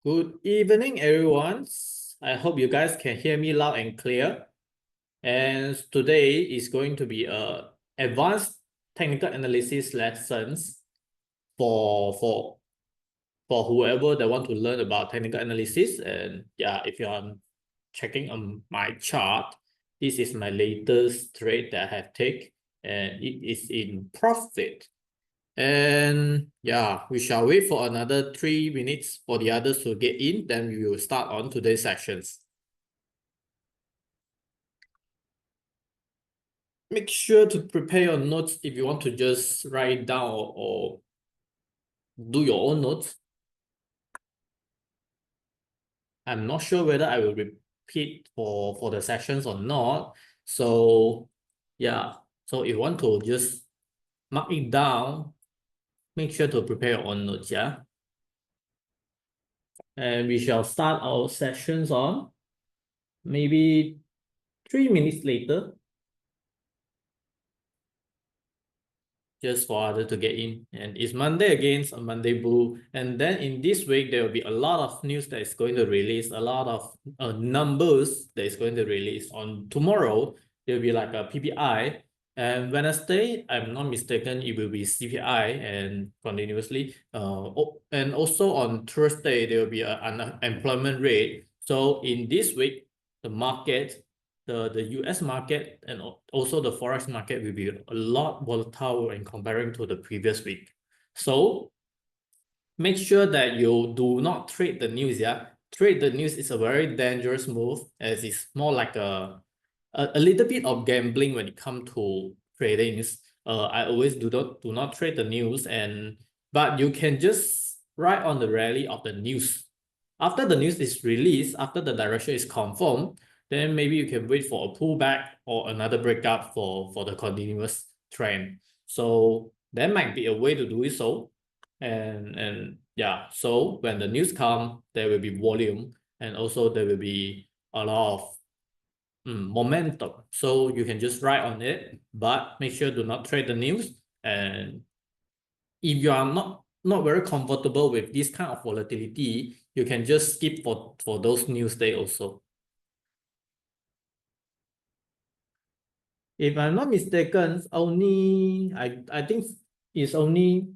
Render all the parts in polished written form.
Good evening, everyone. I hope you guys can hear me loud and clear. And today is going to be a advanced technical analysis lessons for for whoever that want to learn about technical analysis. And yeah, if you're checking on my chart, this is my latest trade that I have taken, and it is in profit. And yeah, we shall wait for another 3 minutes for the others to get in. Then we will start on today's sessions. Make sure to prepare your notes if you want to just write it down or do your own notes. I'm not sure whether I will repeat for the sessions or not. So yeah, so if you want to just mark it down, make sure to prepare your own notes, yeah. And we shall start our sessions on maybe 3 minutes later, just for others to get in. And it's Monday again, so Monday Blue. And then in this week, there will be a lot of news that is going to release, a lot of numbers that is going to release. On tomorrow, there will be like a PPI. And Wednesday, I'm not mistaken, it will be CPI and continuously. And also on Thursday, there will be an unemployment rate. So in this week, the market, the US market and also the forex market will be a lot volatile in comparing to the previous week. So make sure that you do not trade the news. Yeah, trade the news is a very dangerous move, as it's more like a little bit of gambling when it comes to trading. I always do not trade the news, but you can just ride on the rally of the news. After the news is released, after the direction is confirmed, then maybe you can wait for a pullback or another breakup for the continuous trend. So that might be a way to do it so. And yeah, so when the news come, there will be volume and also there will be a lot of momentum. So you can just ride on it, but make sure do not trade the news. And if you are not very comfortable with this kind of volatility, you can just skip for those news day also. If I'm not mistaken, only I think it's only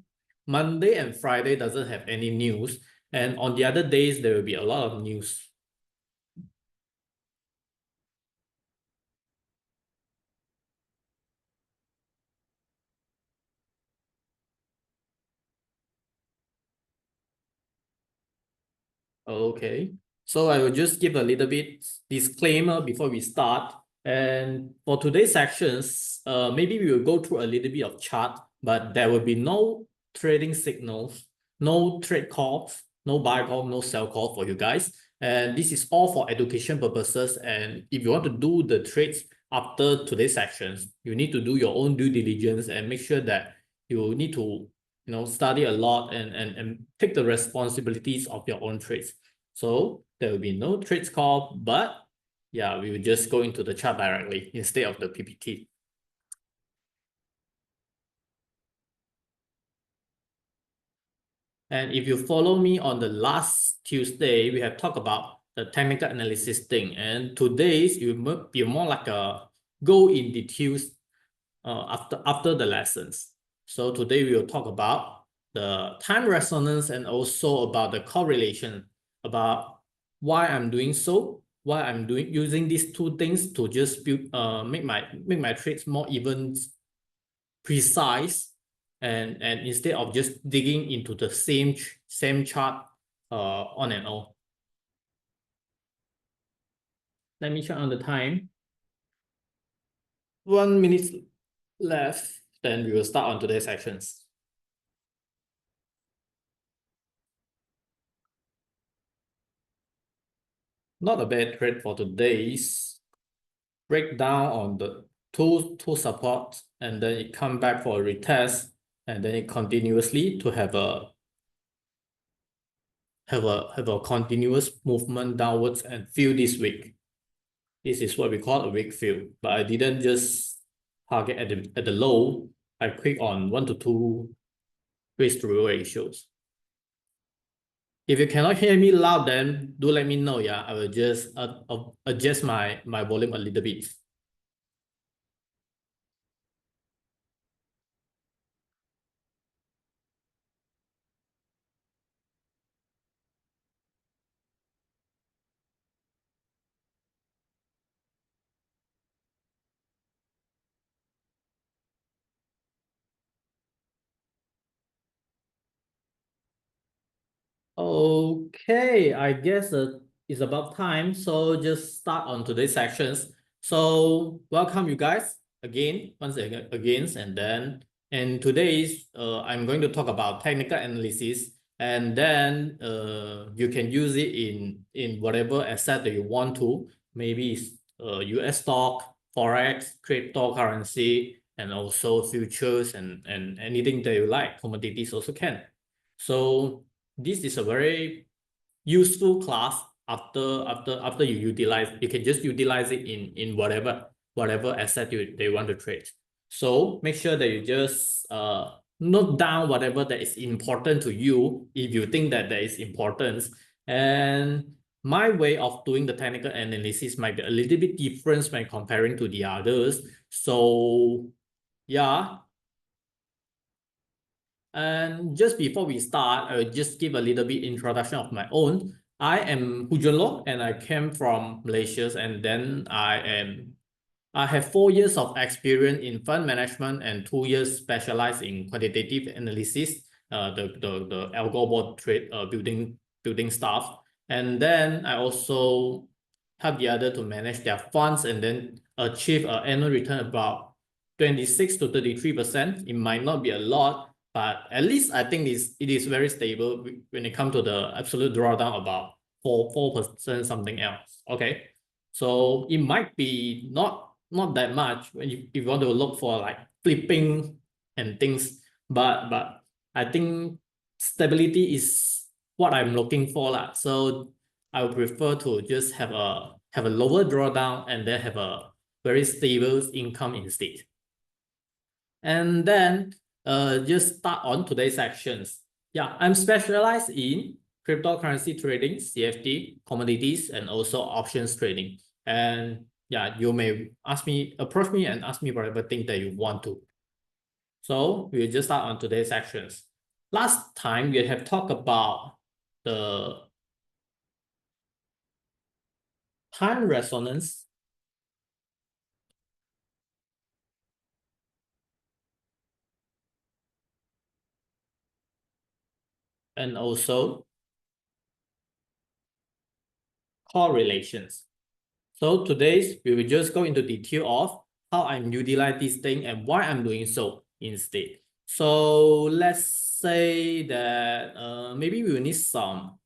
Monday and Friday doesn't have any news, and on the other days there will be a lot of news. Okay, so I will just give a little bit disclaimer before we start. And for today's sections, maybe we will go through a little bit of chart, but there will be no trading signals, no trade calls, no buy call, no sell call for you guys. And this is all for education purposes. And if you want to do the trades after today's sections, you need to do your own due diligence and make sure that you need to study a lot and take the responsibilities of your own trades. So there will be no trades call, but yeah, we will just go into the chart directly instead of the PPT. And if you follow me on the last Tuesday, we have talked about the technical analysis thing. And today's you will be more like a go in details after the lessons. So today we will talk about the time resonance and also about the correlation, about why I'm doing so, why I'm using these two things to just build make my trades more even precise, and instead of just digging into the same chart on and on. Let me check on the time. 1 minute left, then we will start on today's sections. Not a bad trade for today's breakdown on the two support, and then it come back for a retest, and then it continuously to have a continuous movement downwards and fill this week. This is what we call a weak fill, but I didn't just target at the low. I click on 1 to 2 risk to reward ratios. If you cannot hear me loud, then do let me know. Yeah, I will just adjust my volume a little bit. Okay, I guess it's about time. So just start on today's sections. So welcome you guys again, once again, and today's I'm going to talk about technical analysis, and then you can use it in whatever asset that you want to. Maybe it's US stock, forex, cryptocurrency, and also futures and anything that you like. Commodities also can. So this is a very useful class after you utilize. You can just utilize it in whatever asset they want to trade. So make sure that you just note down whatever that is important to you if you think that there is importance. And my way of doing the technical analysis might be a little bit different when comparing to the others. So yeah, and just before we start, I'll just give a little bit introduction of my own. I am Hu Junlo and I came from Malaysia, and then I have 4 years of experience in fund management and 2 years specialized in quantitative analysis, the algo board trade building stuff. And then I also help the other to manage their funds and then achieve an annual return about 26 to 33%. It might not be a lot, but at least I think it is very stable when it comes to the absolute drawdown about 4% something else. Okay. So it might be not that much when if you want to look for like flipping and things, but I think stability is what I'm looking for lah. So I would prefer to just have a lower drawdown and then have a very stable income instead. And then just start on today's sections. Yeah, I'm specialized in cryptocurrency trading, CFD, commodities, and also options trading. And yeah, you may approach me and ask me whatever thing that you want to. So we'll just start on today's sections. Last time we have talked about the time resonance and also correlations. So today we will just go into detail of how I'm utilize this thing and why I'm doing so instead. So let's say that maybe we will need some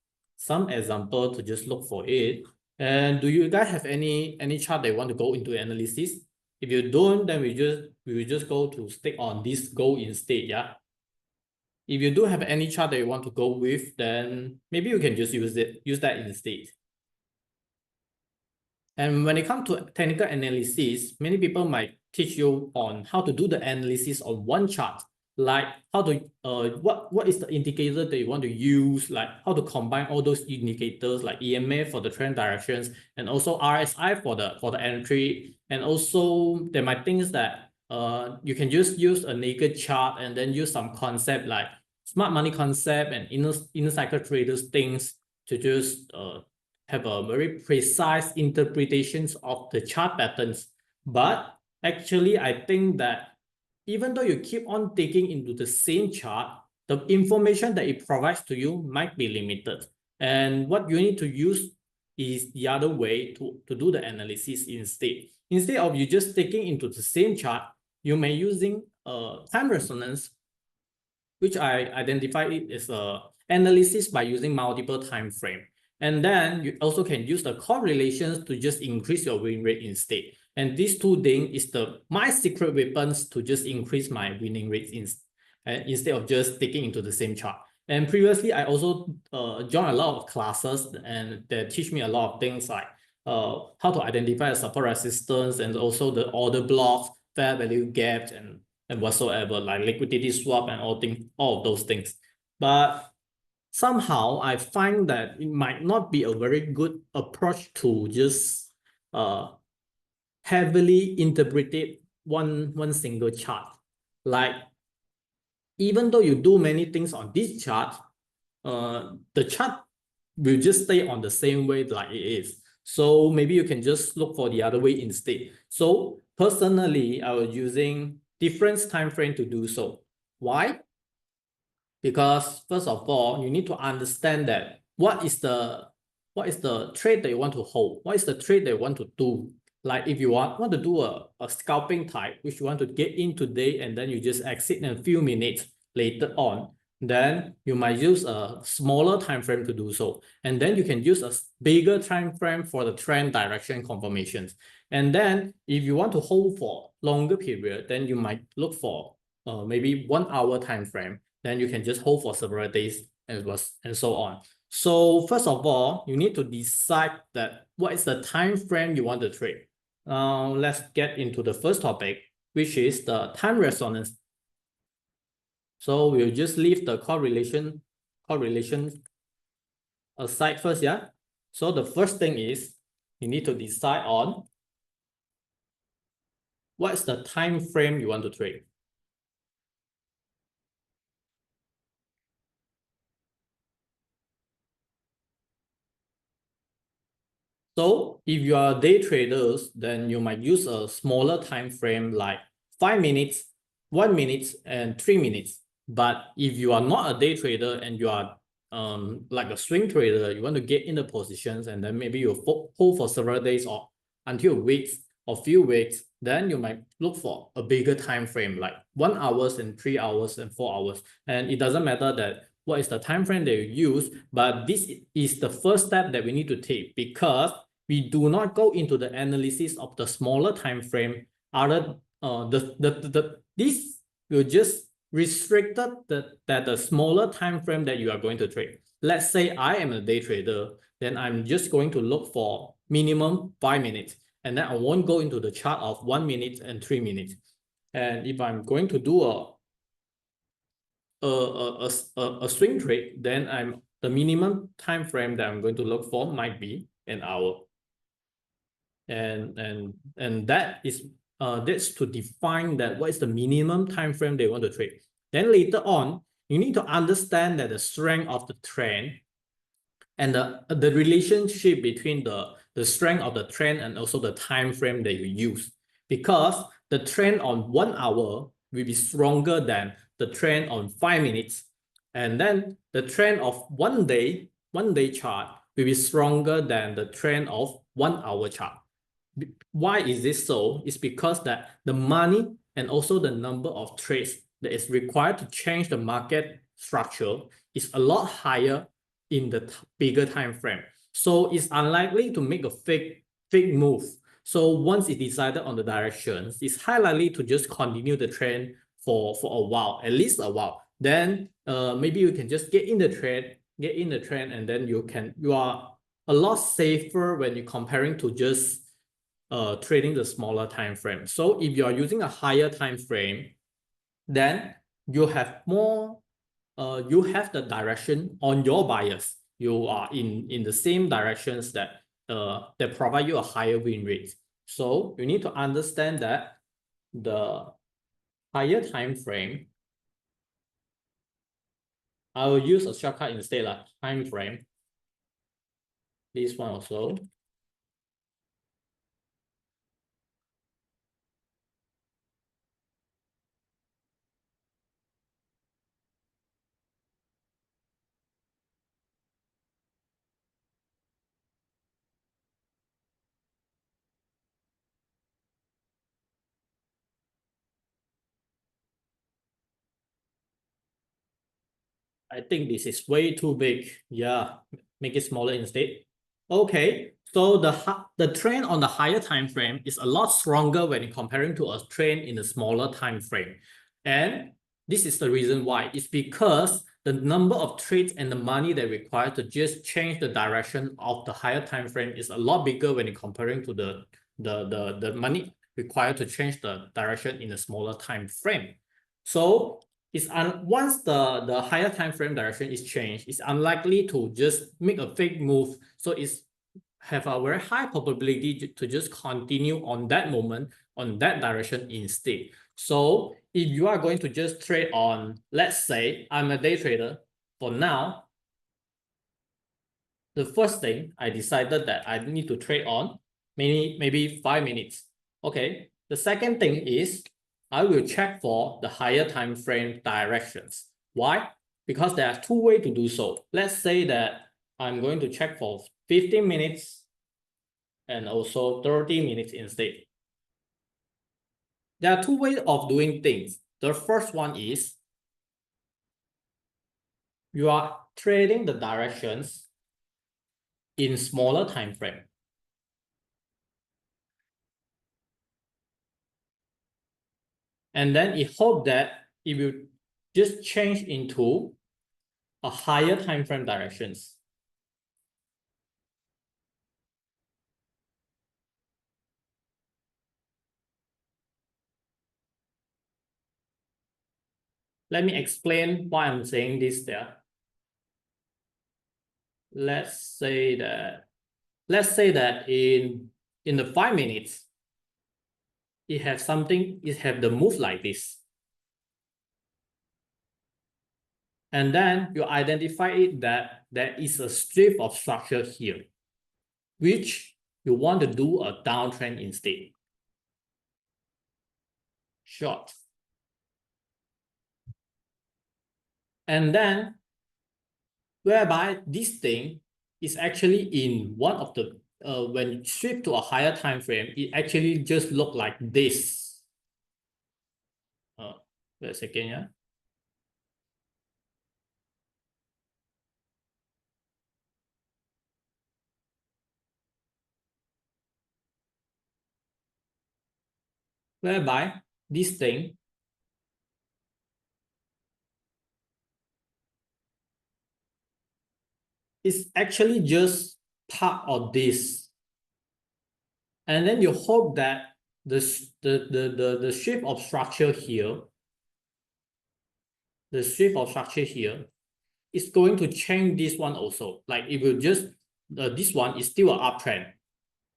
example to just look for it. And do you guys have any chart that want to go into analysis? If you don't, then we will just go to stick on this goal instead. Yeah. If you do have any chart that you want to go with, then maybe you can just use that instead. And when it comes to technical analysis, many people might teach you on how to do the analysis on one chart, like how to what is the indicator that you want to use, like how to combine all those indicators like EMA for the trend directions and also RSI for the entry. And also there might things that you can just use a naked chart and then use some concept like smart money concept and inner cycle traders things to just have a very precise interpretations of the chart patterns. But actually, I think that even though you keep on digging into the same chart, the information that it provides to you might be limited. And what you need to use is the other way to do the analysis instead. Instead of you just taking into the same chart, you may using time resonance, which I identify it as a analysis by using multiple time frame. And then you also can use the correlations to just increase your win rate instead. And these two things is my secret weapons to just increase my winning rates instead of just sticking into the same chart. And previously, I also joined a lot of classes and they teach me a lot of things like how to identify a support resistance and also the order blocks, fair value gaps, and whatsoever, like liquidity swap and all of those things. But somehow I find that it might not be a very good approach to just heavily interpret one single chart. Like, even though you do many things on this chart, the chart will just stay on the same way like it is. So maybe you can just look for the other way instead. So personally, I was using different time frame to do so. Why? Because first of all, you need to understand that what is the trade that you want to hold? What is the trade that you want to do? Like if you want to do a scalping type, which you want to get in today, and then you just exit in a few minutes later on, then you might use a smaller time frame to do so. And then you can use a bigger time frame for the trend direction confirmations. And then if you want to hold for longer period, then you might look for maybe 1 hour time frame. Then you can just hold for several days and so on. So first of all, you need to decide that what is the time frame you want to trade. Let's get into the first topic, which is the time resonance. So we'll just leave the correlation aside first, yeah? So the first thing is you need to decide on what is the time frame you want to trade. So if you are day traders, then you might use a smaller time frame like 5 minutes, 1 minute, and 3 minutes. But if you are not a day trader and you are like a swing trader, you want to get in the positions and then maybe you hold for several days or until weeks or few weeks, then you might look for a bigger time frame like 1 hour and 3 hours and 4 hours. And it doesn't matter that what is the time frame that you use, but this is the first step that we need to take because we do not go into the analysis of the smaller time frame. This will just restrict the smaller time frame that you are going to trade. Let's say I am a day trader, then I'm just going to look for minimum 5 minutes, and then I won't go into the chart of 1 minute and 3 minutes. And if I'm going to do a swing trade, then the minimum time frame that I'm going to look for might be an hour. And that's to define that what is the minimum time frame they want to trade. Then later on, you need to understand that the strength of the trend and the relationship between the strength of the trend and also the time frame that you use, because the trend on 1 hour will be stronger than the trend on 5 minutes, and then the trend of one day chart will be stronger than the trend of 1 hour chart. Why is this so? It's because that the money and also the number of trades that is required to change the market structure is a lot higher in the bigger time frame. So it's unlikely to make a fake move. So once it decided on the directions, it's high likely to just continue the trend for a while, at least a while. Then maybe you can just get in the trend, and then you are a lot safer when you're comparing to just trading the smaller time frame. So if you are using a higher time frame, then you have more you have the direction on your bias. You are in the same directions that provide you a higher win rate. So you need to understand that the higher time frame, I will use a shortcut instead, like time frame. This one also. I think this is way too big. Yeah, make it smaller instead. Okay, so the trend on the higher time frame is a lot stronger when comparing to a trend in a smaller time frame. And this is the reason why. It's because the number of trades and the money they require to just change the direction of the higher time frame is a lot bigger when comparing to the money required to change the direction in a smaller time frame. So once the higher time frame direction is changed, it's unlikely to just make a fake move. So it's have a very high probability to just continue on that moment, on that direction instead. So if you are going to just trade on, let's say I'm a day trader, for now, the first thing I decided that I need to trade on maybe 5 minutes. Okay. The second thing is I will check for the higher time frame directions. Why? Because there are two ways to do so. Let's say that I'm going to check for 15 minutes and also 30 minutes instead. There are two ways of doing things. The first one is you are trading the directions in smaller time frame. And then it hope that it will just change into a higher time frame directions. Let me explain why I'm saying this there. Let's say that in the 5 minutes, it have the move like this. And then you identify it that there is a strip of structure here, which you want to do a downtrend instead. Short. And then whereby this thing is actually in one of the when shift to a higher time frame, it actually just look like this. Wait a second, yeah. Whereby this thing is actually just part of this. And then you hope that the shape of structure here, is going to change this one also. Like it will just, this one is still an uptrend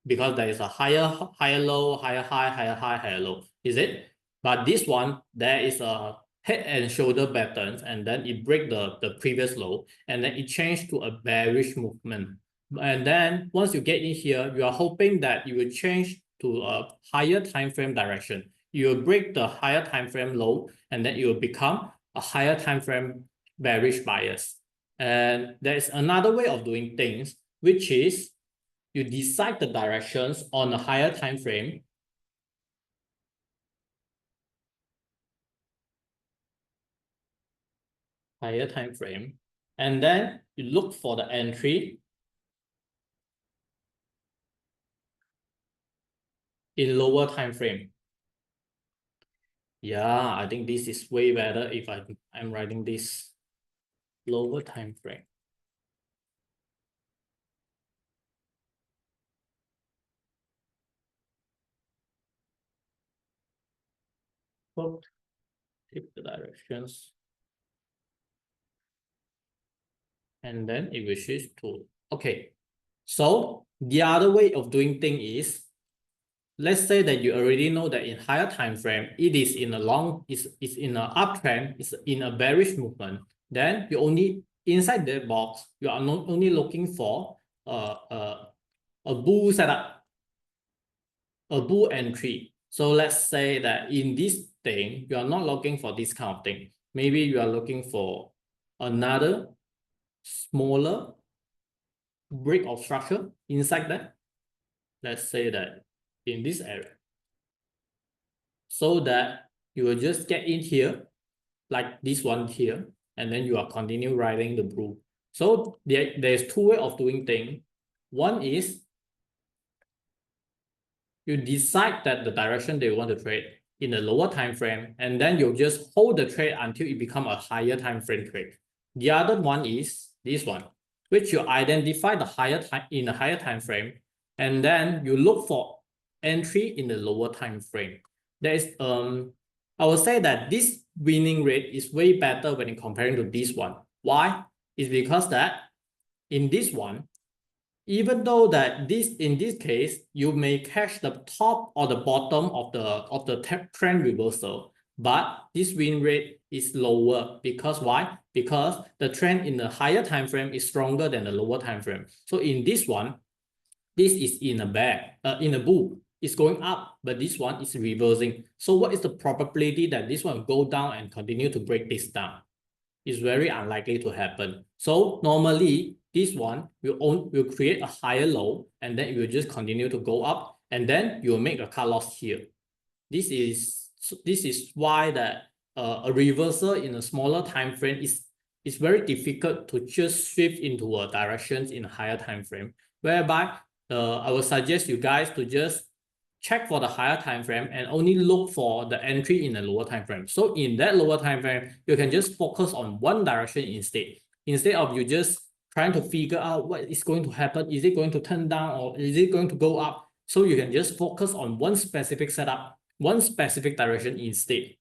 because there is a higher low, higher high, higher high, higher low, is it? But this one, there is a head and shoulder patterns, and then it break the previous low, and then it changed to a bearish movement. And then once you get in here, you are hoping that you will change to a higher time frame direction. You will break the higher time frame low, and then it will become a higher time frame bearish bias. And there is another way of doing things, which is you decide the directions on a higher time frame. Higher time frame. And then you look for the entry in lower time frame. Yeah, I think this is way better if I'm writing this lower time frame. Take the directions. And then it will switch to, okay. So the other way of doing things is, let's say that you already know that in higher time frame, it is in a it's in an uptrend, it's in a bearish movement. Then you only inside the box, you are not only looking for a bull setup, a bull entry. So let's say that in this thing, you are not looking for this kind of thing. Maybe you are looking for another smaller break of structure inside that. Let's say that in this area, so that you will just get in here like this one here, and then you are continue riding the bull. So there's two ways of doing things. One is you decide that the direction they want to trade in a lower time frame, and then you just hold the trade until it become a higher time frame trade. The other one is this one, which you identify the higher time in a higher time frame, and then you look for entry in the lower time frame. There is I would say that this winning rate is way better when comparing to this one. Why? It's because that in this one, even though that in this case, you may catch the top or the bottom of the trend reversal, but this win rate is lower because why? Because the trend in the higher time frame is stronger than the lower time frame. So in this one, this is in a bear, in a bull. It's going up, but this one is reversing. So what is the probability that this one will go down and continue to break this down? It's very unlikely to happen. So normally this one will create a higher low, and then it will just continue to go up, and then you will make a cut loss here. This is why that a reversal in a smaller time frame is very difficult to just shift into a direction in a higher time frame. Whereby I will suggest you guys to just check for the higher time frame and only look for the entry in the lower time frame. So in that lower time frame, you can just focus on one direction instead of you just trying to figure out what is going to happen. Is it going to turn down or is it going to go up? So you can just focus on one specific setup, one specific direction instead.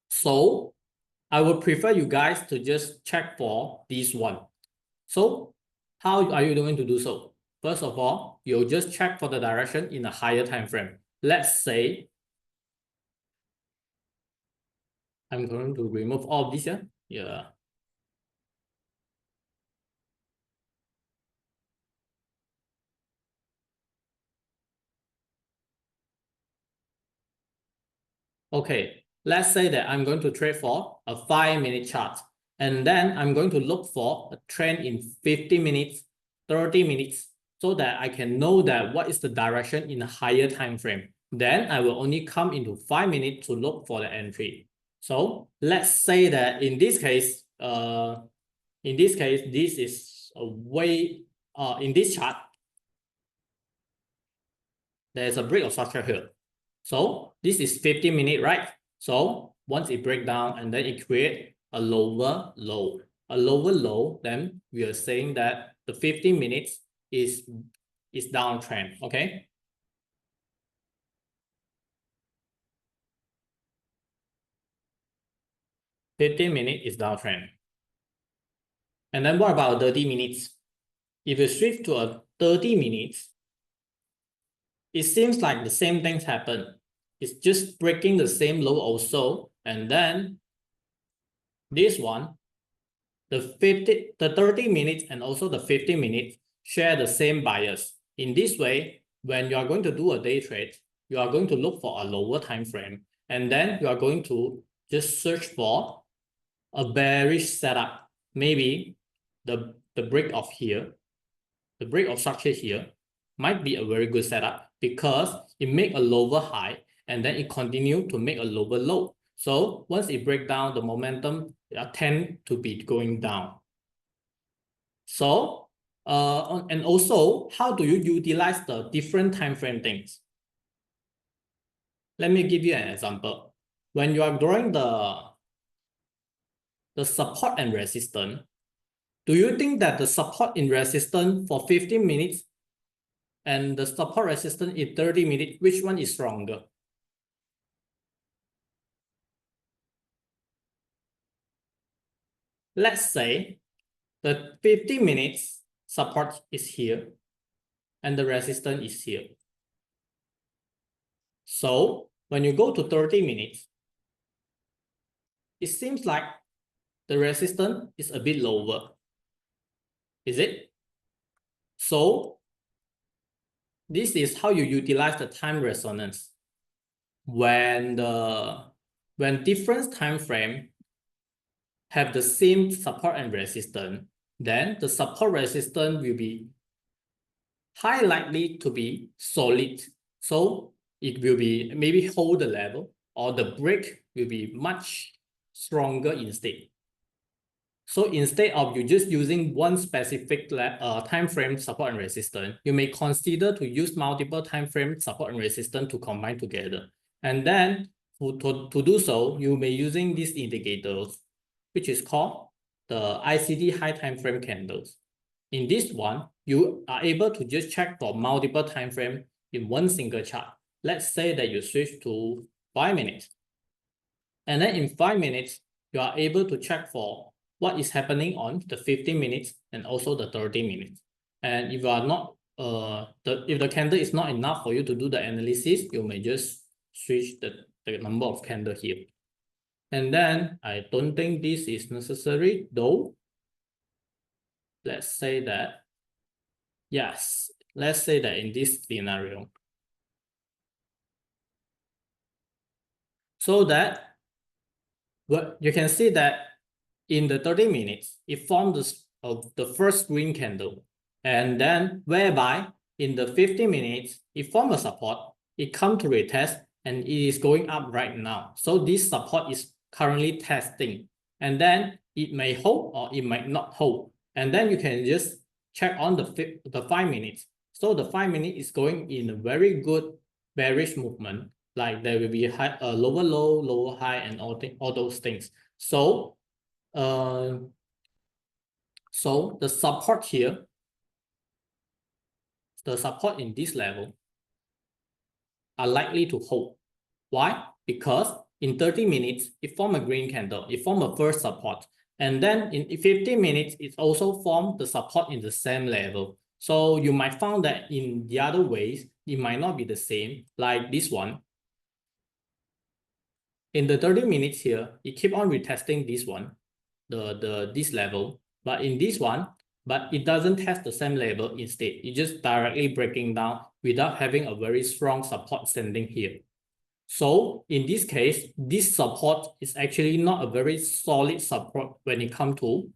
So I would prefer you guys to just check for this one. So how are you going to do so? First of all, you'll just check for the direction in a higher time frame. Let's say I'm going to remove all of this here. Yeah. Okay, let's say that I'm going to trade for a 5-minute chart. And then I'm going to look for a trend in 50 minutes, 30 minutes, so that I can know that what is the direction in a higher time frame. Then I will only come into 5 minutes to look for the entry. So let's say that in this case, this is a way, in this chart, there's a break of structure here. So this is 50 minutes, right? So once it breaks down and then it creates a lower low, then we are saying that the 50 minutes is downtrend, okay? $15 minutes is downtrend. And then what about 30 minutes? If you shift to a 30 minutes, it seems like the same things happen. It's just breaking the same low also. And then this one, the 30 minutes and also the 50 minutes share the same bias. In this way, when you are going to do a day trade, you are going to look for a lower time frame, and then you are going to just search for a bearish setup. Maybe the break of here, the break of structure here might be a very good setup because it make a lower high and then it continue to make a lower low. So once it break down, the momentum tend to be going down. So and also, how do you utilize the different time frame things? Let me give you an example. When you are drawing the support and resistance, do you think that the support in resistance for 15 minutes and the support resistance in 30 minutes, which one is stronger? Let's say the 50 minutes support is here and the resistance is here. So when you go to 30 minutes, it seems like the resistance is a bit lower. Is it? So this is how you utilize the time resonance. When different time frame have the same support and resistance, then the support resistance will be high likely to be solid. So it will be maybe hold the level, or the break will be much stronger instead. So instead of you just using one specific time frame support and resistance, you may consider to use multiple time frame support and resistance to combine together. And then to do so, you may using these indicators, which is called the ICD high time frame candles. In this one, you are able to just check for multiple time frame in one single chart. Let's say that you switch to 5 minutes. And then in 5 minutes, you are able to check for what is happening on the 15 minutes and also the 30 minutes. And if you are not, if the candle is not enough for you to do the analysis, you may just switch the number of candle here. And then I don't think this is necessary though. Let's say that, yes, let's say that in this scenario. So that, well, you can see that in the 30 minutes, it formed the first green candle. And then whereby in the 15 minutes, it formed a support, it come to retest, and it is going up right now. So this support is currently testing. And then it may hold or it might not hold. And then you can just check on the 5 minutes. So the 5 minutes is going in a very good bearish movement. Like there will be high, lower low, lower high, and all those things. So the support here, the support in this level are likely to hold. Why? Because in 30 minutes, it formed a green candle, it formed a first support. And then in 15 minutes, it also formed the support in the same level. So you might find that in the other ways, it might not be the same, like this one. In the 30 minutes here, it keep on retesting this one, this level. But in this one, but it doesn't test the same level instead. It just directly breaking down without having a very strong support standing here. So in this case, this support is actually not a very solid support when it comes to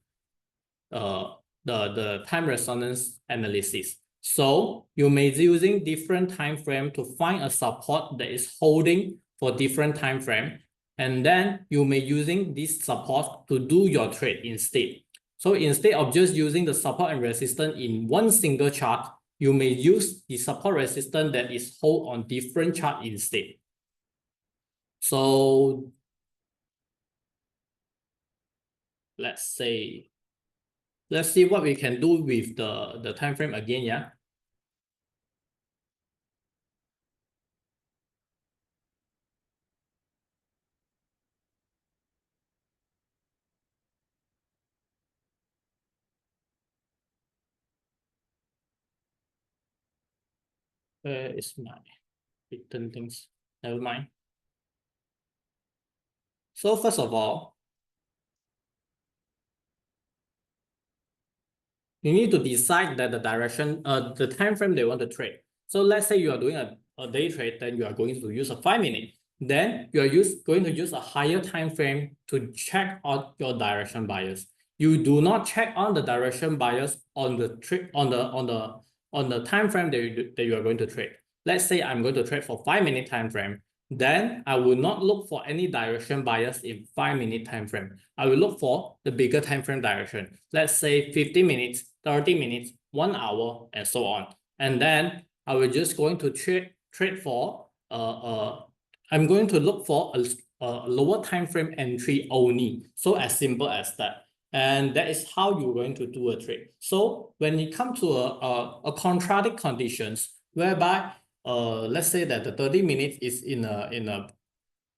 the time resonance analysis. So you may be using different time frame to find a support that is holding for different time frame. And then you may using this support to do your trade instead. So instead of just using the support and resistance in one single chart, you may use the support resistance that is hold on different chart instead. So let's see what we can do with the time frame again, yeah. Where is my written things? Never mind. So first of all, you need to decide that the direction, the time frame they want to trade. So let's say you are doing a day trade, then you are going to use a 5 minute. Then you are going to use a higher time frame to check out your direction bias. You do not check on the direction bias on the time frame that you are going to trade. Let's say I'm going to trade for 5 minute time frame. Then I will not look for any direction bias in 5 minute time frame. I will look for the bigger time frame direction. Let's say 50 minutes, 30 minutes, 1 hour, and so on. And then I will just going to trade for I'm going to look for a lower time frame entry only. So as simple as that. And that is how you're going to do a trade. So when it comes to a contradict conditions, whereby let's say that the 30 minutes is in a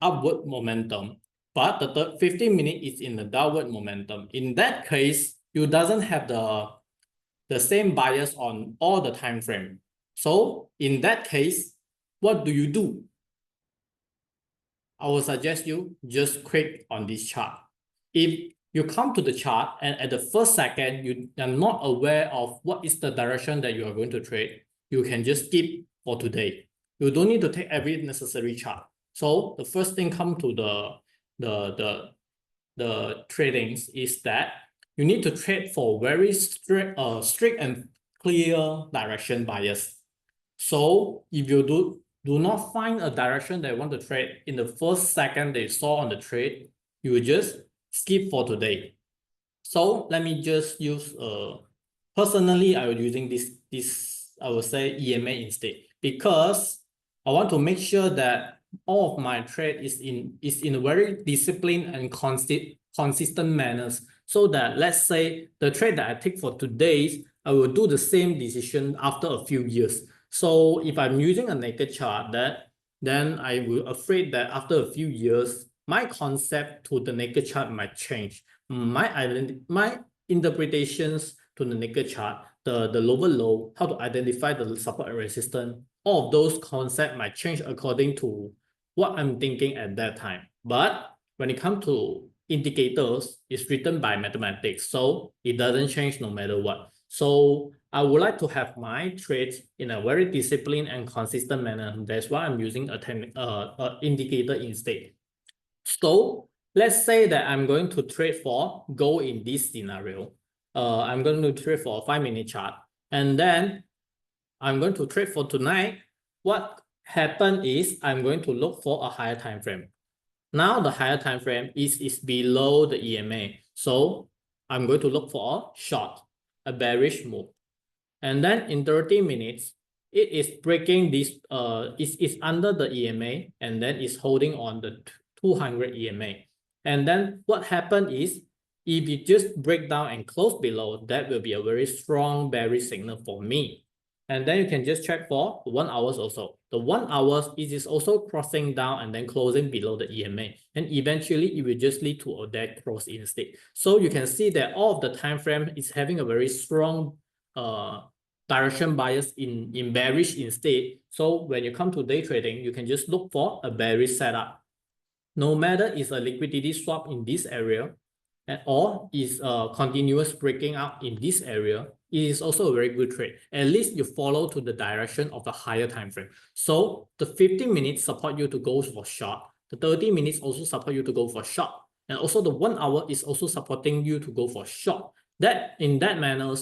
upward momentum, but the 15 minutes is in a downward momentum. In that case, you doesn't have the same bias on all the time frame. So in that case, what do you do? I will suggest you just click on this chart. If you come to the chart and at the first second, you are not aware of what is the direction that you are going to trade, you can just skip for today. You don't need to take every necessary chart. So the first thing come to the tradings is that you need to trade for very strict and clear direction bias. So if you do not find a direction that you want to trade in the first second that you saw on the trade, you will just skip for today. So let me just use personally I was using this I would say EMA instead, because I want to make sure that all of my trade is in a very disciplined and consistent manners, so that let's say the trade that I take for today, I will do the same decision after a few years. So if I'm using a naked chart, then I will afraid that after a few years, my concept to the naked chart might change. My interpretations to the naked chart, the lower low, how to identify the support and resistance, all of those concepts might change according to what I'm thinking at that time. But when it comes to indicators, it's written by mathematics, so it doesn't change no matter what. So I would like to have my trades in a very disciplined and consistent manner. That's why I'm using a indicator instead. So let's say that I'm going to trade for gold in this scenario. I'm going to trade for a 5-minute chart, and then I'm going to trade for tonight. What happened is I'm going to look for a higher time frame. Now the higher time frame is below the EMA. So I'm going to look for a short, a bearish move. And then in 30 minutes, it is breaking this, it's under the EMA, and then it's holding on the 200 EMA. And then what happened is, if you just break down and close below, that will be a very strong bearish signal for me. And then you can just check for 1 hour also. The 1 hour, it is also crossing down and then closing below the EMA. And eventually, it will just lead to a dead cross instead. So you can see that all of the time frame is having a very strong direction bias in bearish instead. So when you come to day trading, you can just look for a bearish setup. No matter it's a liquidity swap in this area, or is a continuous breaking out in this area, it is also a very good trade. At least you follow to the direction of the higher time frame. So the 15 minutes support you to go for short. The 30 minutes also support you to go for short. And also the 1 hour is also supporting you to go for short. That in that manner,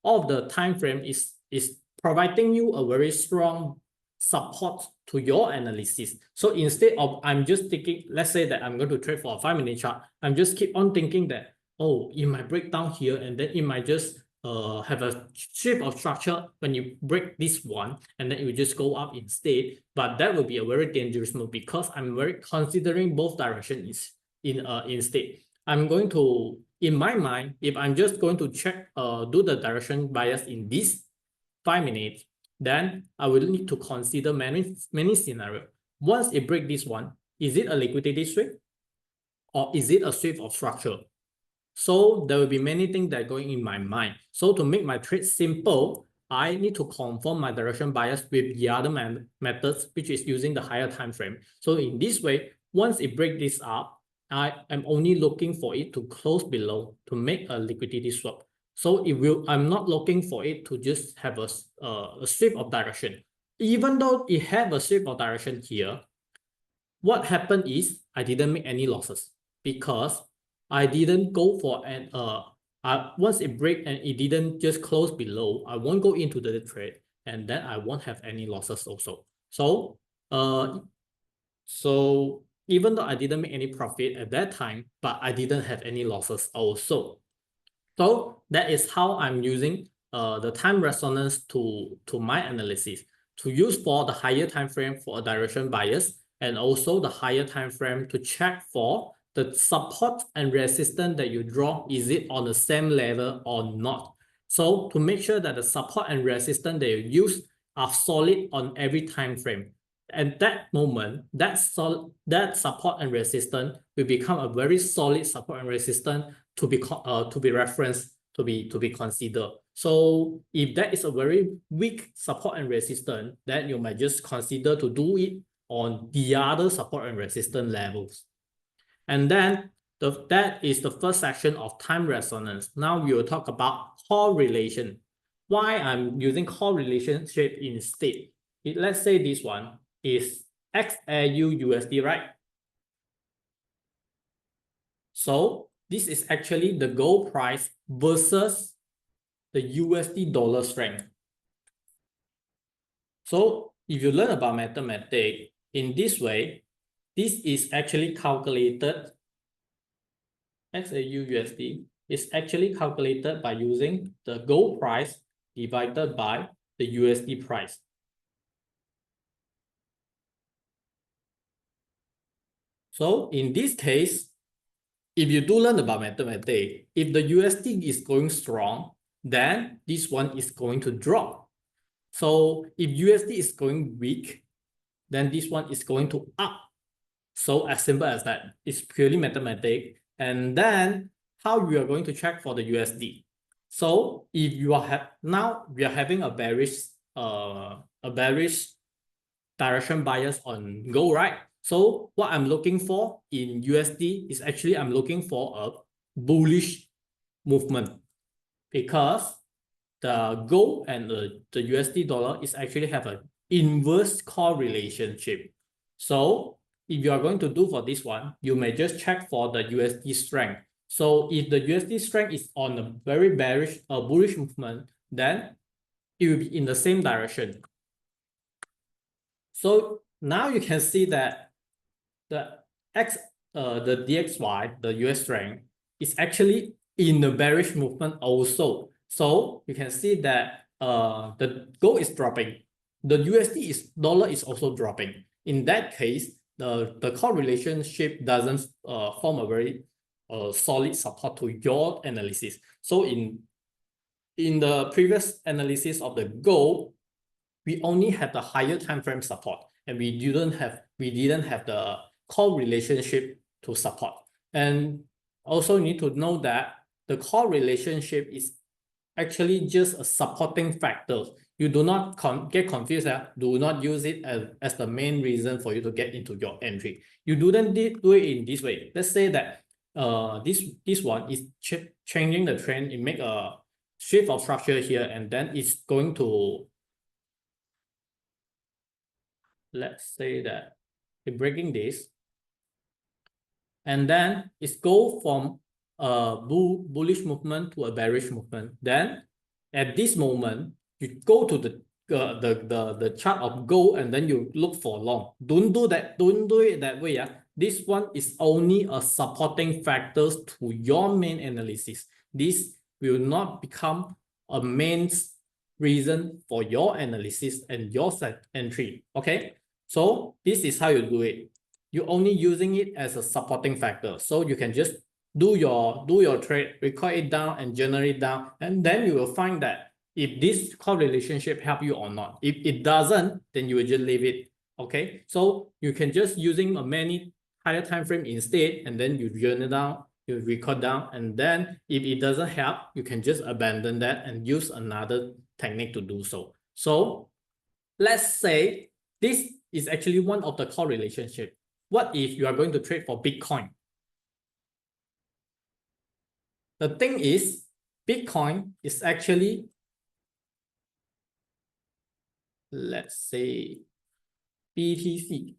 all of the time frame is providing you a very strong support to your analysis. So instead of I'm just thinking, let's say that I'm going to trade for a 5-minute chart, I'm just keep on thinking that, oh, it might break down here, and then it might just have a shape of structure when you break this one, and then it will just go up instead. But that will be a very dangerous move, because I'm very considering both directions instead. I'm going to, in my mind, if I'm just going to check, do the direction bias in this 5 minutes, then I will need to consider many scenarios. Once it breaks this one, is it a liquidity sweep, or is it a sweep of structure? So there will be many things that are going in my mind. So to make my trade simple, I need to confirm my direction bias with the other methods, which is using the higher time frame. So in this way, once it breaks this up, I am only looking for it to close below to make a liquidity swap. So I'm not looking for it to just have a sweep of direction. Even though it have a sweep of direction here, what happened is I didn't make any losses, because I didn't go for an once it break and it didn't just close below, I won't go into the trade, and then I won't have any losses also. So even though I didn't make any profit at that time, but I didn't have any losses also. So that is how I'm using the time resonance to my analysis, to use for the higher time frame for a direction bias, and also the higher time frame to check for the support and resistance that you draw, is it on the same level or not. So to make sure that the support and resistance that you use are solid on every time frame. At that moment, that support and resistance will become a very solid support and resistance to be referenced, to be considered. So if that is a very weak support and resistance, then you might just consider to do it on the other support and resistance levels. And then that is the first section of time resonance. Now we will talk about correlation. Why I'm using correlation instead. Let's say this one is XAU USD, right? So this is actually the gold price versus the USD dollar strength. So if you learn about mathematics in this way, this is actually calculated. XAU USD is actually calculated by using the gold price divided by the USD price. So in this case, if you do learn about mathematics, if the USD is going strong, then this one is going to drop. So if USD is going weak, then this one is going to up. So as simple as that. It's purely mathematics. And then how you are going to check for the USD. So if you are now we are having a bearish direction bias on gold, right? So what I'm looking for in USD is actually I'm looking for a bullish movement, because the gold and the USD dollar is actually have an inverse correlationship. So if you are going to do for this one, you may just check for the USD strength. So if the USD strength is on a very bearish bullish movement, then it will be in the same direction. So now you can see that the DXY, the US strength, is actually in the bearish movement also. So you can see that the gold is dropping. The USD dollar is also dropping. In that case, the correlationship doesn't form a very solid support to your analysis. So in the previous analysis of the gold, we only had the higher time frame support, and we didn't have the core relationship to support. And also you need to know that the core relationship is actually just a supporting factor. You do not get confused. Do not use it as the main reason for you to get into your entry. You do it in this way. Let's say that this one is changing the trend. It make a shift of structure here, and then it's going to, let's say that it's breaking this, and then it's go from a bullish movement to a bearish movement. Then at this moment, you go to the chart of gold, and then you look for long. Don't do that. Don't do it that way. This one is only a supporting factors to your main analysis. This will not become a main reason for your analysis and your set entry. Okay. So this is how you do it. You're only using it as a supporting factor. So you can just do your trade, record it down and generate down, and then you will find that if this correlationship help you or not. If it doesn't, then you will just leave it. Okay. So you can just using a many higher time frame instead, and then you journal down, you record down, and then if it doesn't help, you can just abandon that and use another technique to do so. So let's say this is actually one of the correlationship. What if you are going to trade for Bitcoin? The thing is, Bitcoin is actually, let's say, BTC.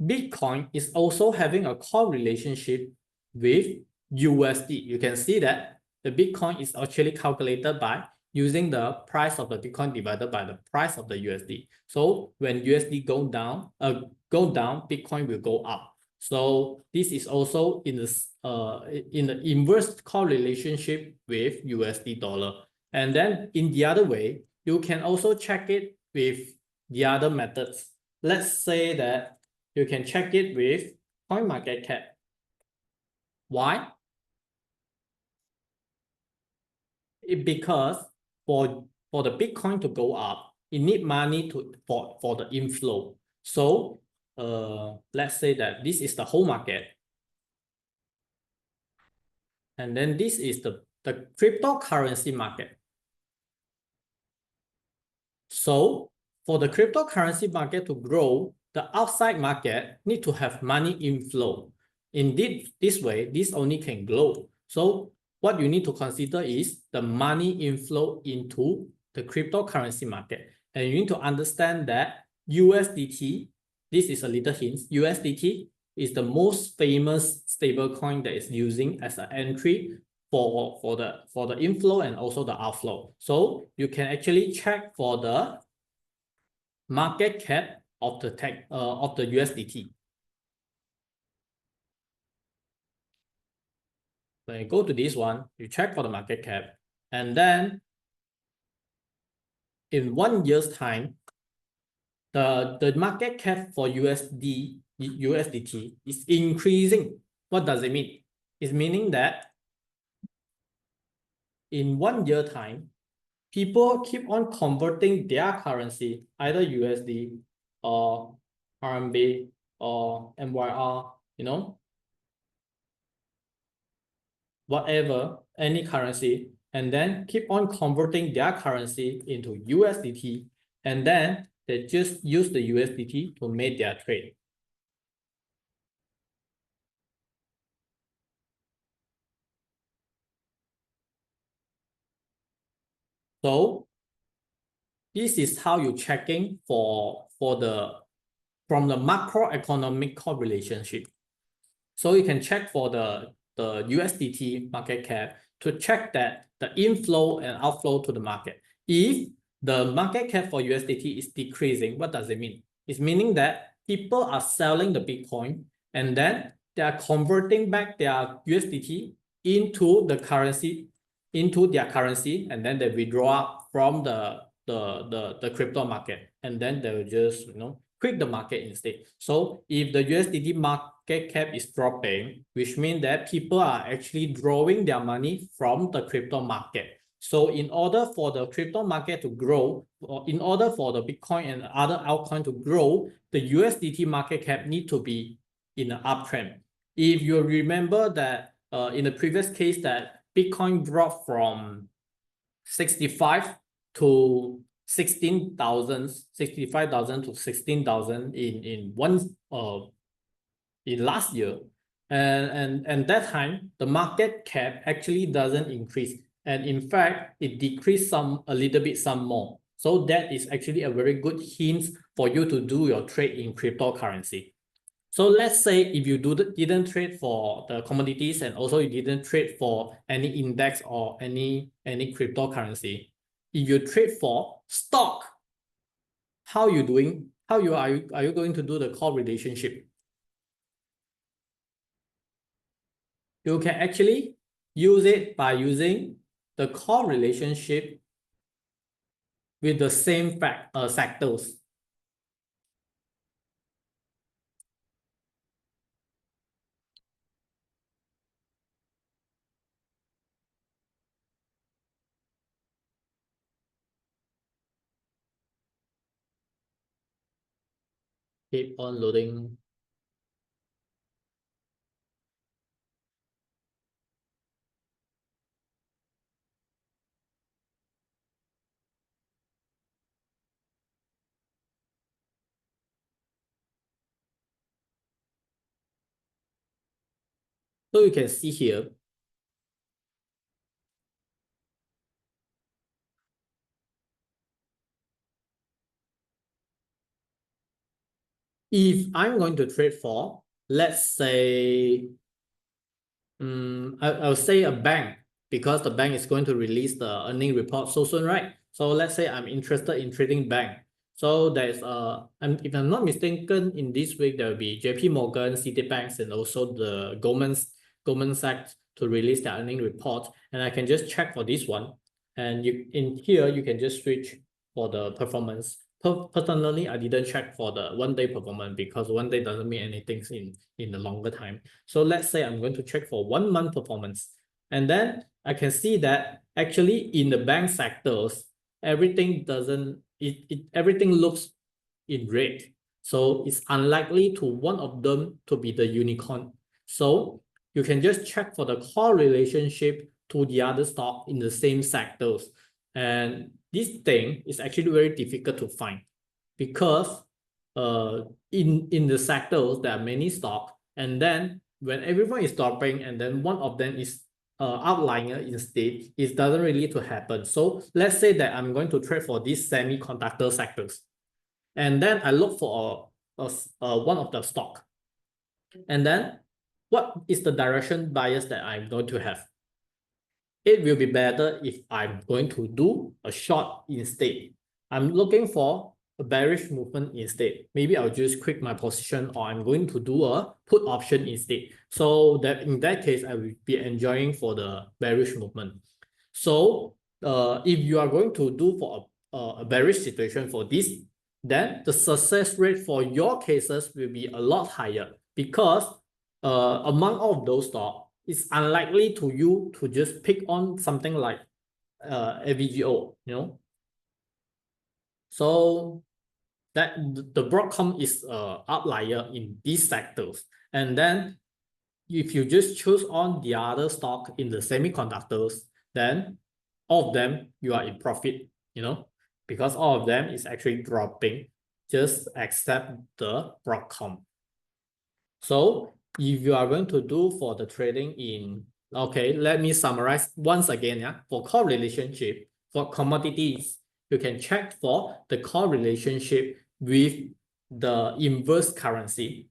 Bitcoin is also having a correlationship with USD. You can see that the Bitcoin is actually calculated by using the price of the Bitcoin divided by the price of the USD. So when USD go down, Bitcoin will go up. So this is also in the inverse correlationship with USD dollar. And then in the other way, you can also check it with the other methods. Let's say that you can check it with CoinMarketCap. Why? Because for the Bitcoin to go up, it need money for the inflow. So let's say that this is the whole market, and then this is the cryptocurrency market. So for the cryptocurrency market to grow, the outside market need to have money inflow. Indeed, this way, this only can grow. So what you need to consider is the money inflow into the cryptocurrency market. And you need to understand that USDT, this is a little hint, USDT is the most famous stablecoin that is using as an entry for the inflow and also the outflow. So you can actually check for the market cap of the USDT. When you go to this one, you check for the market cap, and then in 1 year's time, the market cap for USDT is increasing. What does it mean? It's meaning that in 1 year time, people keep on converting their currency, either USD or RMB or MYR, you know, whatever, any currency, and then keep on converting their currency into USDT, and then they just use the USDT to make their trade. So this is how you're checking from the macroeconomic correlationship. So you can check for the USDT market cap to check that the inflow and outflow to the market. If the market cap for USDT is decreasing, what does it mean? It's meaning that people are selling the Bitcoin and then they are converting back their USDT into the currency, into their currency, and then they withdraw from the crypto market, and then they will just quit the market instead. So if the USDT market cap is dropping, which means that people are actually drawing their money from the crypto market. So in order for the crypto market to grow, or in order for the Bitcoin and other altcoin to grow, the USDT market cap need to be in an uptrend. If you remember that in the previous case that Bitcoin dropped from 65 to 16,000, 65,000 to 16,000 in last year, and that time the market cap actually doesn't increase, and in fact it decreased a little bit more. So that is actually a very good hint for you to do your trade in cryptocurrency. So let's say if you didn't trade for the commodities and also you didn't trade for any index or any cryptocurrency, if you trade for stock, how you doing? Are you going to do the correlationship? You can actually use it by using the correlationship with the same sectors. Keep on loading. So you can see here, if I'm going to trade for, let's say, I'll say a bank, because the bank is going to release the earning report so soon, right? So let's say I'm interested in trading bank. So there's if I'm not mistaken, in this week there will be JP Morgan, Citibank, and also the Goldman Sachs to release their earning report, and I can just check for this one. And in here you can just switch for the performance. Personally, I didn't check for the 1-day performance because 1 day doesn't mean anything in the longer time. So let's say I'm going to check for 1 month performance, and then I can see that actually in the bank sectors, everything everything looks in red. So it's unlikely to one of them to be the unicorn. So you can just check for the correlationship to the other stock in the same sectors. And this thing is actually very difficult to find because in the sectors there are many stocks, and then when everyone is dropping and then one of them is outlier instead, it doesn't really to happen. So let's say that I'm going to trade for these semiconductor sectors, and then I look for one of the stock, and then what is the direction bias that I'm going to have? It will be better if I'm going to do a short instead. I'm looking for a bearish movement instead. Maybe I'll just quit my position, or I'm going to do a put option instead. So that in that case, I will be enjoying for the bearish movement. So if you are going to do for a bearish situation for this, then the success rate for your cases will be a lot higher, because among all of those stocks, it's unlikely to you to just pick on something like AVGO, you know. So that the Broadcom is a outlier in these sectors. And then if you just choose on the other stock in the semiconductors, then all of them you are in profit, you know, because all of them is actually dropping, just except the Broadcom. So if you are going to do for the trading in, okay, let me summarize once again. Yeah, for core relationship for commodities, you can check for the core relationship with the inverse currency.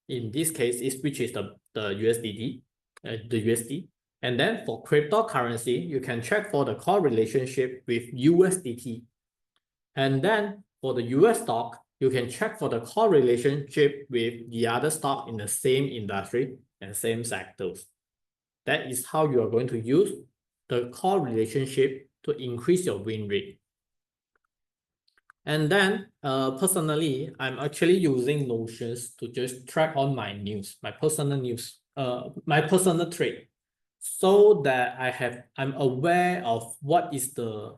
In this case, which is the USDT, the USD. And then for cryptocurrency, you can check for the core relationship with USDT. And then for the US stock, you can check for the core relationship with the other stock in the same industry and same sectors. That is how you are going to use the core relationship to increase your win rate. And then personally, I'm actually using Notions to just track on my news, my personal news, my personal trade, so that I'm aware of what is the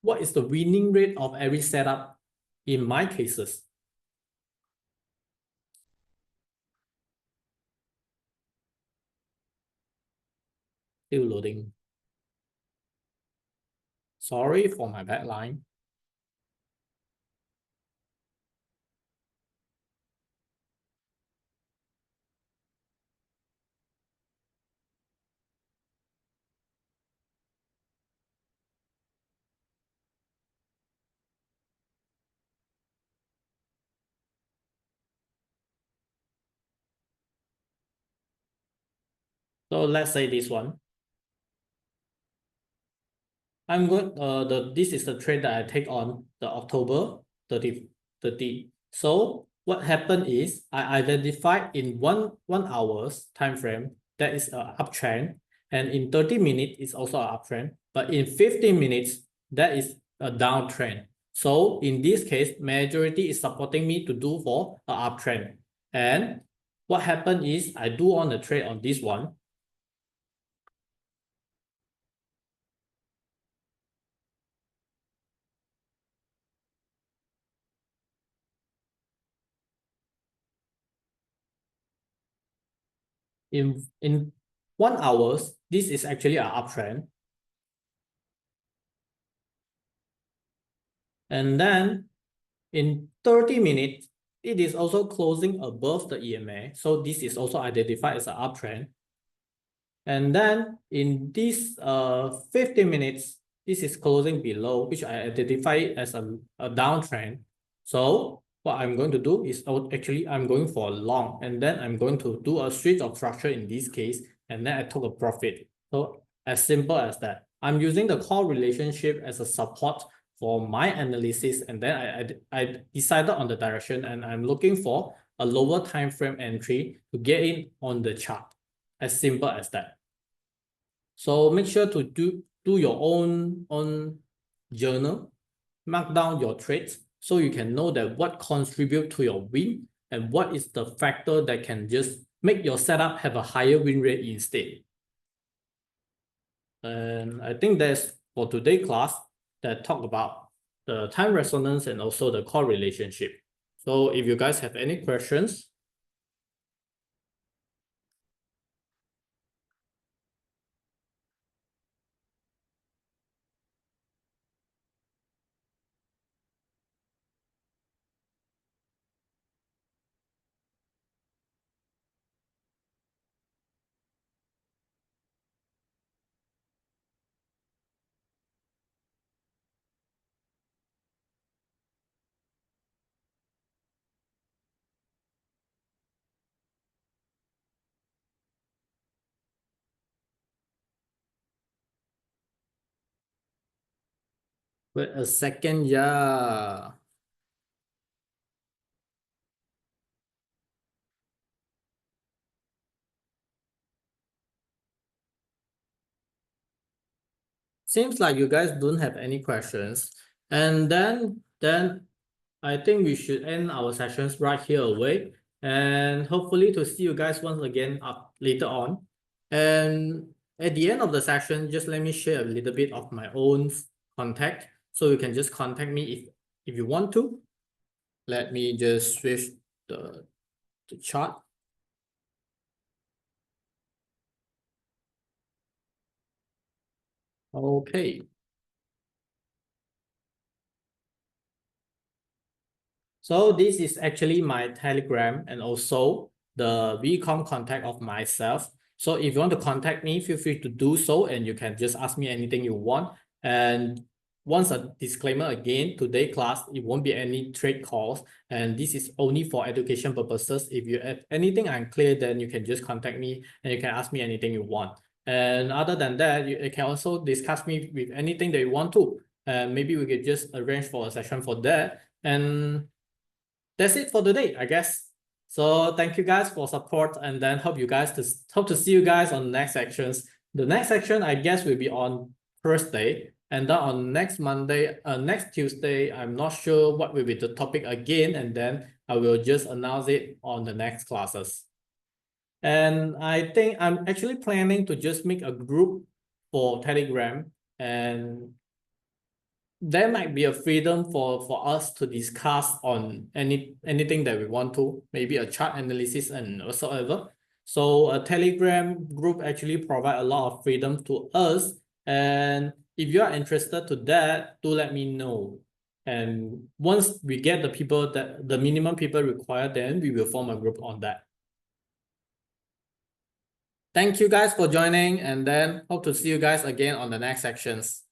winning rate of every setup in my cases. Still loading. Sorry for my bad line. So let's say this one. I'm going this is the trade that I take on the October 30. So what happened is I identified in one hour's time frame that is an uptrend, and in 30 minutes it's also an uptrend, but in 15 minutes that is a downtrend. So in this case, majority is supporting me to do for an uptrend. And what happened is I do on the trade on this one. In 1 hour, this is actually an uptrend. And then in 30 minutes, it is also closing above the EMA. So this is also identified as an uptrend. And then in this 15 minutes, this is closing below, which I identify as a downtrend. So what I'm going to do is actually I'm going for a long, and then I'm going to do a switch of structure in this case, and then I took a profit. So as simple as that. I'm using the core relationship as a support for my analysis, and then I decided on the direction, and I'm looking for a lower time frame entry to get in on the chart. As simple as that. So make sure to do your own journal, mark down your trades so you can know that what contribute to your win and what is the factor that can just make your setup have a higher win rate instead. And I think that's for today's class that talk about the time resonance and also the core relationship. So if you guys have any questions. Wait a second, yeah. Seems like you guys don't have any questions. And then I think we should end our sessions right here away. And hopefully to see you guys once again up later on. And at the end of the session, just let me share a little bit of my own contact. So you can just contact me if you want to. Let me just switch the chart. Okay. So this is actually my Telegram and also the VCom contact of myself. So if you want to contact me, feel free to do so, and you can just ask me anything you want. And once a disclaimer again, today class, it won't be any trade calls, and this is only for education purposes. If you have anything unclear, then you can just contact me and you can ask me anything you want. And other than that, you can also discuss me with anything that you want to. And maybe we could just arrange for a session for that. And that's it for today, I guess. So thank you guys for support, and then hope to see you guys on the next sections. The next section, I guess, will be on Thursday, and then on next Tuesday, I'm not sure what will be the topic again, and then I will just announce it on the next classes. And I think I'm actually planning to just make a group for Telegram, and there might be a freedom for us to discuss on anything that we want to, maybe a chart analysis and whatsoever. So a Telegram group actually provide a lot of freedom to us. And if you are interested to that, do let me know. And once we get the minimum people required, then we will form a group on that. Thank you guys for joining, and then hope to see you guys again on the next sections.